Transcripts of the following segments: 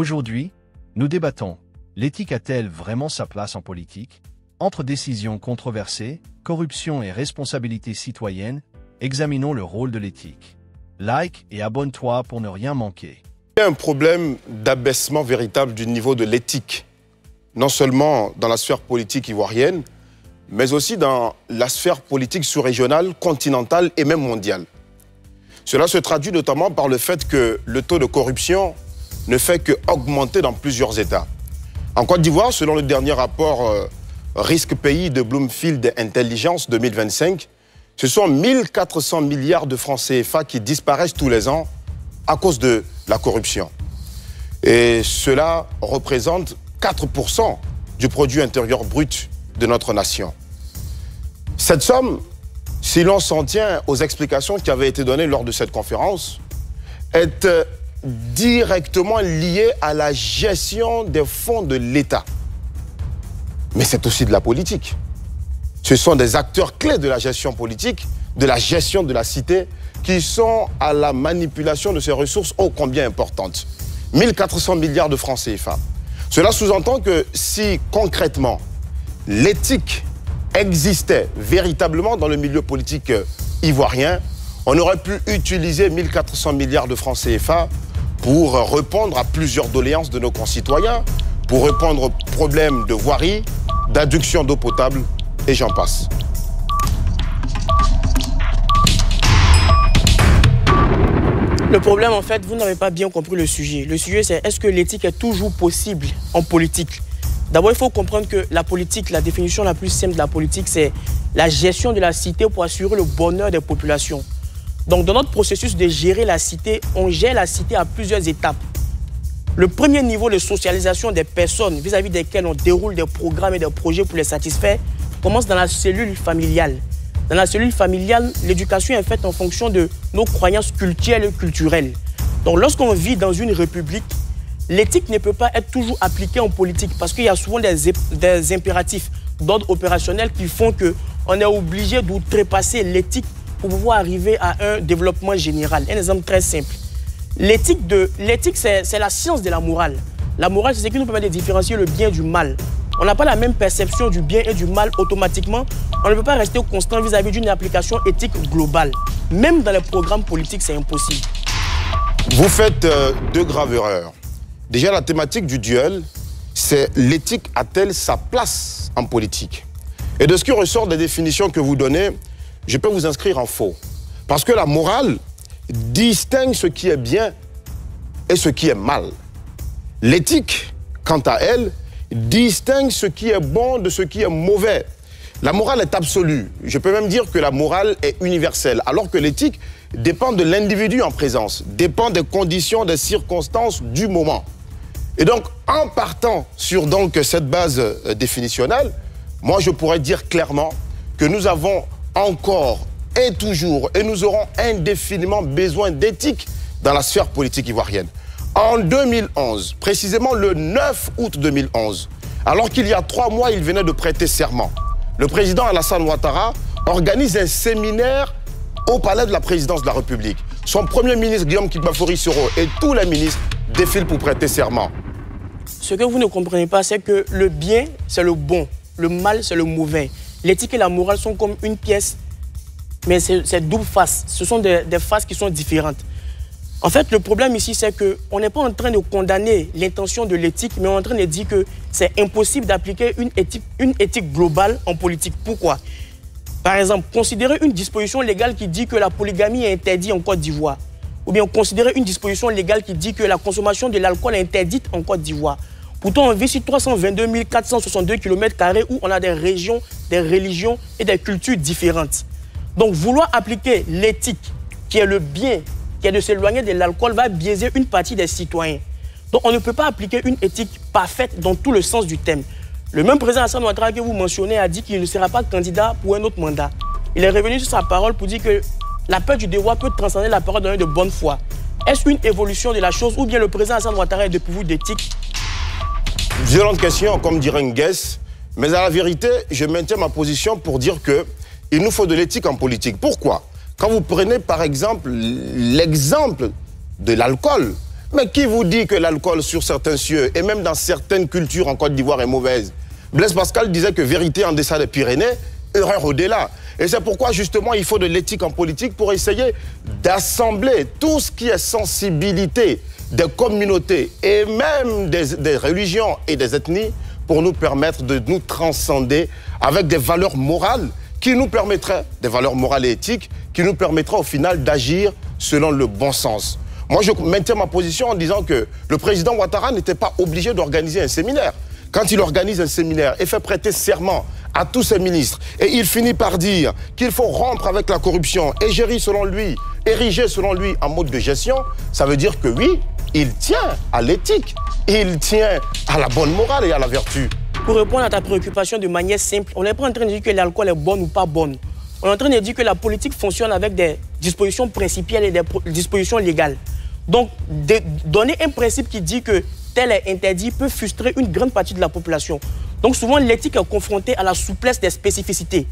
Aujourd'hui, nous débattons. L'éthique a-t-elle vraiment sa place en politique? Entre décisions controversées, corruption et responsabilité citoyenne, examinons le rôle de l'éthique. Like et abonne-toi pour ne rien manquer. Il y a un problème d'abaissement véritable du niveau de l'éthique, non seulement dans la sphère politique ivoirienne, mais aussi dans la sphère politique sous-régionale, continentale et même mondiale. Cela se traduit notamment par le fait que le taux de corruption ne fait qu'augmenter dans plusieurs États. En Côte d'Ivoire, selon le dernier rapport Risque Pays de Bloomfield Intelligence 2025, ce sont 1400 milliards de francs CFA qui disparaissent tous les ans à cause de la corruption. Et cela représente 4% du produit intérieur brut de notre nation. Cette somme, si l'on s'en tient aux explications qui avaient été données lors de cette conférence, est directement liée à la gestion des fonds de l'État. Mais c'est aussi de la politique. Ce sont des acteurs clés de la gestion politique, de la gestion de la cité, qui sont à la manipulation de ces ressources ô combien importantes. 1400 milliards de francs CFA. Cela sous-entend que si concrètement l'éthique existait véritablement dans le milieu politique ivoirien, on aurait pu utiliser 1400 milliards de francs CFA pour répondre à plusieurs doléances de nos concitoyens, pour répondre aux problèmes de voirie, d'adduction d'eau potable, et j'en passe. Le problème, en fait, vous n'avez pas bien compris le sujet. Le sujet, c'est est-ce que l'éthique est toujours possible en politique? D'abord, il faut comprendre que la politique, la définition la plus simple de la politique, c'est la gestion de la cité pour assurer le bonheur des populations. Donc, dans notre processus de gérer la cité, on gère la cité à plusieurs étapes. Le premier niveau de socialisation des personnes vis-à-vis desquelles on déroule des programmes et des projets pour les satisfaire commence dans la cellule familiale. Dans la cellule familiale, l'éducation est faite en fonction de nos croyances culturelles et culturelles. Donc lorsqu'on vit dans une république, l'éthique ne peut pas être toujours appliquée en politique parce qu'il y a souvent des impératifs d'ordre opérationnel qui font qu'on est obligé d'outrepasser l'éthique pour pouvoir arriver à un développement général. Un exemple très simple. L'éthique, c'est la science de la morale. La morale, c'est ce qui nous permet de différencier le bien du mal. On n'a pas la même perception du bien et du mal automatiquement. On ne peut pas rester constant vis-à-vis d'une application éthique globale. Même dans les programmes politiques, c'est impossible. Vous faites deux graves erreurs. Déjà, la thématique du duel, c'est l'éthique a-t-elle sa place en politique? Et de ce qui ressort des définitions que vous donnez, je peux vous inscrire en faux. Parce que la morale distingue ce qui est bien et ce qui est mal. L'éthique, quant à elle, distingue ce qui est bon de ce qui est mauvais. La morale est absolue. Je peux même dire que la morale est universelle, alors que l'éthique dépend de l'individu en présence, dépend des conditions, des circonstances du moment. Et donc, en partant sur cette base définitionnelle, moi je pourrais dire clairement que nous avons encore et toujours, et nous aurons indéfiniment besoin d'éthique dans la sphère politique ivoirienne. En 2011, précisément le 9 août 2011, alors qu'il y a 3 mois, il venait de prêter serment, le président Alassane Ouattara organise un séminaire au palais de la présidence de la République. Son premier ministre, Guillaume Kibafori Soro, et tous les ministres défilent pour prêter serment. Ce que vous ne comprenez pas, c'est que le bien, c'est le bon, le mal, c'est le mauvais. L'éthique et la morale sont comme une pièce, mais c'est double face. Ce sont des faces qui sont différentes. En fait, le problème ici, c'est qu'on n'est pas en train de condamner l'intention de l'éthique, mais on est en train de dire que c'est impossible d'appliquer une éthique globale en politique. Pourquoi? Par exemple, considérer une disposition légale qui dit que la polygamie est interdite en Côte d'Ivoire, ou bien considérer une disposition légale qui dit que la consommation de l'alcool est interdite en Côte d'Ivoire. Pourtant, on vit sur 322 462 km² où on a des régions, des religions et des cultures différentes. Donc, vouloir appliquer l'éthique, qui est le bien, qui est de s'éloigner de l'alcool, va biaiser une partie des citoyens. Donc, on ne peut pas appliquer une éthique parfaite dans tout le sens du thème. Le même président Alassane Ouattara que vous mentionnez a dit qu'il ne sera pas candidat pour un autre mandat. Il est revenu sur sa parole pour dire que la peur du devoir peut transcender la parole d'un homme de bonne foi. Est-ce une évolution de la chose ou bien le président Alassane Ouattara est dépourvu d'éthique? Violente question, comme dirait Nguès, mais à la vérité, je maintiens ma position pour dire qu'il nous faut de l'éthique en politique. Pourquoi? Quand vous prenez par exemple l'exemple de l'alcool, Mais qui vous dit que l'alcool sur certains cieux, et même dans certaines cultures en Côte d'Ivoire, est mauvaise? Blaise Pascal disait que vérité en deçà des Pyrénées, erreur au-delà. Et c'est pourquoi, justement, il faut de l'éthique en politique pour essayer d'assembler tout ce qui est sensibilité des communautés et même des religions et des ethnies pour nous permettre de nous transcender avec des valeurs morales qui nous permettraient, des valeurs morales et éthiques, qui nous permettraient au final d'agir selon le bon sens. Moi, je maintiens ma position en disant que le président Ouattara n'était pas obligé d'organiser un séminaire. Quand il organise un séminaire et fait prêter serment à tous ses ministres, et il finit par dire qu'il faut rompre avec la corruption et gérer selon lui, ériger selon lui en mode de gestion, ça veut dire que oui, il tient à l'éthique, il tient à la bonne morale et à la vertu. Pour répondre à ta préoccupation de manière simple, on n'est pas en train de dire que l'alcool est bonne ou pas bonne. On est en train de dire que la politique fonctionne avec des dispositions principielles et des dispositions légales. Donc, donner un principe qui dit que tel est interdit peut frustrer une grande partie de la population. Donc, souvent, l'éthique est confrontée à la souplesse des spécificités.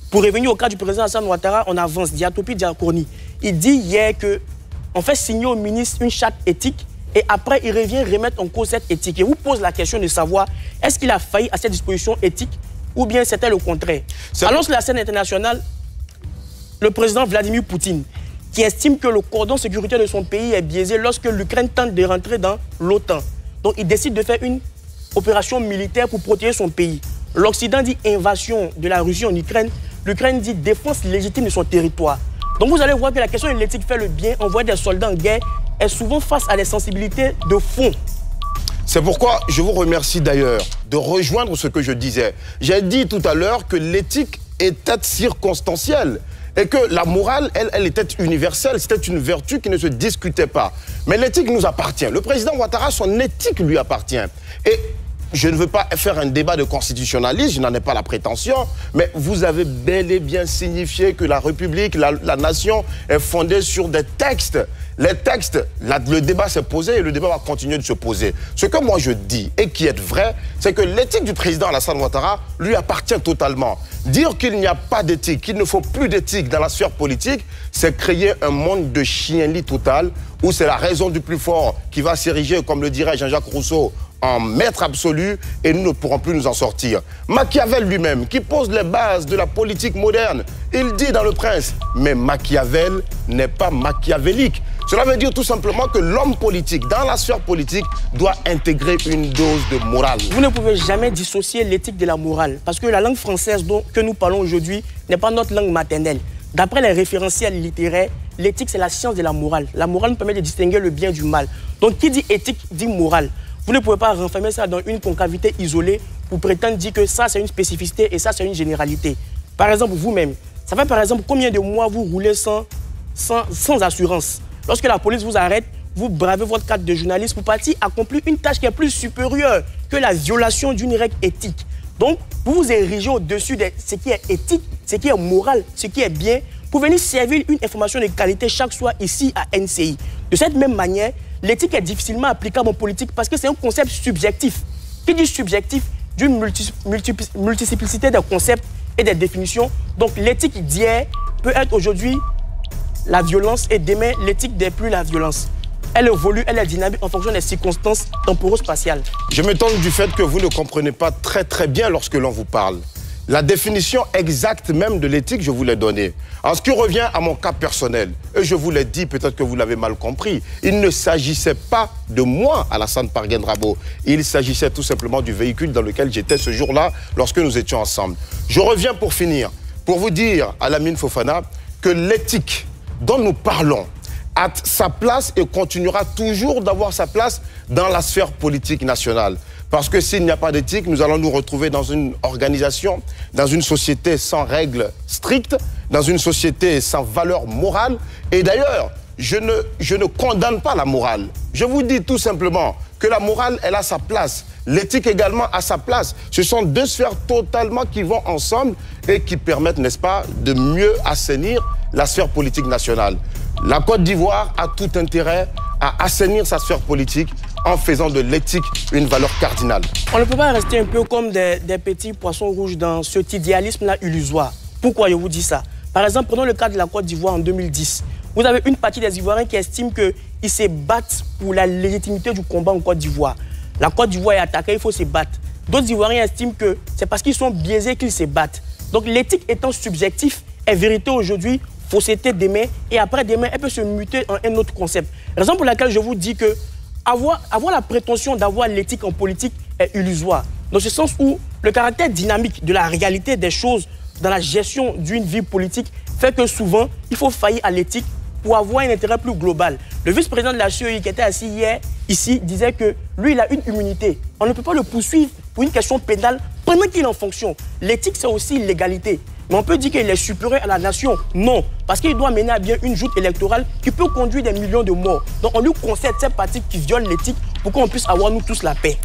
Pour revenir au cas du président Alassane Ouattara, on avance. Diatopi Diakourni, il dit hier qu'on fait signer au ministre une charte éthique et après, il revient remettre en cause cette éthique. Et vous pose la question de savoir, est-ce qu'il a failli à cette disposition éthique ou bien c'était le contraire? Allons sur la scène internationale, le président Vladimir Poutine, qui estime que le cordon sécuritaire de son pays est biaisé lorsque l'Ukraine tente de rentrer dans l'OTAN. Donc, il décide de faire une opération militaire pour protéger son pays. L'Occident dit invasion de la Russie en Ukraine. L'Ukraine dit défense légitime de son territoire. Donc, vous allez voir que la question de l'éthique fait le bien. Envoyer des soldats en guerre est souvent face à des sensibilités de fond. C'est pourquoi je vous remercie d'ailleurs de rejoindre ce que je disais. J'ai dit tout à l'heure que l'éthique était circonstancielle. Et que la morale, elle était universelle, c'était une vertu qui ne se discutait pas. Mais l'éthique nous appartient. Le président Ouattara, son éthique lui appartient. Et je ne veux pas faire un débat de constitutionnalisme, je n'en ai pas la prétention, mais vous avez bel et bien signifié que la République, la nation est fondée sur des textes. Les textes, le débat s'est posé et le débat va continuer de se poser. Ce que moi je dis et qui est vrai, c'est que l'éthique du président Alassane Ouattara lui appartient totalement. Dire qu'il n'y a pas d'éthique, qu'il ne faut plus d'éthique dans la sphère politique, c'est créer un monde de chien-lit total où c'est la raison du plus fort qui va s'ériger, comme le dirait Jean-Jacques Rousseau, en maître absolu et nous ne pourrons plus nous en sortir. Machiavel lui-même, qui pose les bases de la politique moderne, il dit dans Le Prince, mais Machiavel n'est pas machiavélique. Cela veut dire tout simplement que l'homme politique, dans la sphère politique, doit intégrer une dose de morale. Vous ne pouvez jamais dissocier l'éthique de la morale, parce que la langue française que nous parlons aujourd'hui n'est pas notre langue maternelle. D'après les référentiels littéraires, l'éthique c'est la science de la morale. La morale nous permet de distinguer le bien du mal. Donc qui dit éthique dit morale. Vous ne pouvez pas renfermer ça dans une concavité isolée pour prétendre dire que ça c'est une spécificité et ça c'est une généralité. Par exemple, vous-même, ça fait par exemple combien de mois vous roulez sans assurance? Lorsque la police vous arrête, vous bravez votre carte de journaliste pour partir accomplir une tâche qui est plus supérieure que la violation d'une règle éthique. Donc, vous vous érigez au-dessus de ce qui est éthique, ce qui est moral, ce qui est bien, pour venir servir une information de qualité chaque soir ici à NCI. De cette même manière, l'éthique est difficilement applicable en politique parce que c'est un concept subjectif. Qui dit subjectif? D'une multiplicité de concepts et des définitions. Donc, l'éthique d'hier peut être aujourd'hui la violence et demain, l'éthique n'est plus la violence. Elle évolue, elle est dynamique en fonction des circonstances temporo-spatiales. Je m'étonne du fait que vous ne comprenez pas très bien lorsque l'on vous parle. La définition exacte même de l'éthique, je vous l'ai donnée. En ce qui revient à mon cas personnel, et je vous l'ai dit, peut-être que vous l'avez mal compris, il ne s'agissait pas de moi, Alassane Parguène Rabo. Il s'agissait tout simplement du véhicule dans lequel j'étais ce jour-là, lorsque nous étions ensemble. Je reviens pour finir, pour vous dire, Alamine Fofana, que l'éthique dont nous parlons a sa place et continuera toujours d'avoir sa place dans la sphère politique nationale. Parce que s'il n'y a pas d'éthique, nous allons nous retrouver dans une organisation, dans une société sans règles strictes, dans une société sans valeurs morales. Et d'ailleurs, je ne condamne pas la morale. Je vous dis tout simplement que la morale, elle a sa place. L'éthique également a sa place. Ce sont deux sphères totalement qui vont ensemble et qui permettent, n'est-ce pas, de mieux assainir la sphère politique nationale. La Côte d'Ivoire a tout intérêt à assainir sa sphère politique en faisant de l'éthique une valeur cardinale. On ne peut pas rester un peu comme des petits poissons rouges dans cet idéalisme-là illusoire. Pourquoi je vous dis ça? Par exemple, prenons le cas de la Côte d'Ivoire en 2010. Vous avez une partie des Ivoiriens qui estiment que ils se battent pour la légitimité du combat en Côte d'Ivoire. La Côte d'Ivoire est attaquée, il faut se battre. D'autres Ivoiriens estiment que c'est parce qu'ils sont biaisés qu'ils se battent. Donc l'éthique étant subjectif, est vérité aujourd'hui, fausseté demain, et après-demain, elle peut se muter en un autre concept. Raison pour laquelle je vous dis que avoir la prétention d'avoir l'éthique en politique est illusoire. Dans ce sens où le caractère dynamique de la réalité des choses dans la gestion d'une vie politique fait que souvent, il faut faillir à l'éthique pour avoir un intérêt plus global. Le vice-président de la CEI qui était assis hier, ici, disait que lui, il a une immunité. On ne peut pas le poursuivre pour une question pénale pendant qu'il est en fonction. L'éthique, c'est aussi l'égalité. Mais on peut dire qu'il est supérieur à la nation. Non, parce qu'il doit mener à bien une joute électorale qui peut conduire des millions de morts. Donc on lui concède cette pratique qui viole l'éthique pour qu'on puisse avoir nous tous la paix.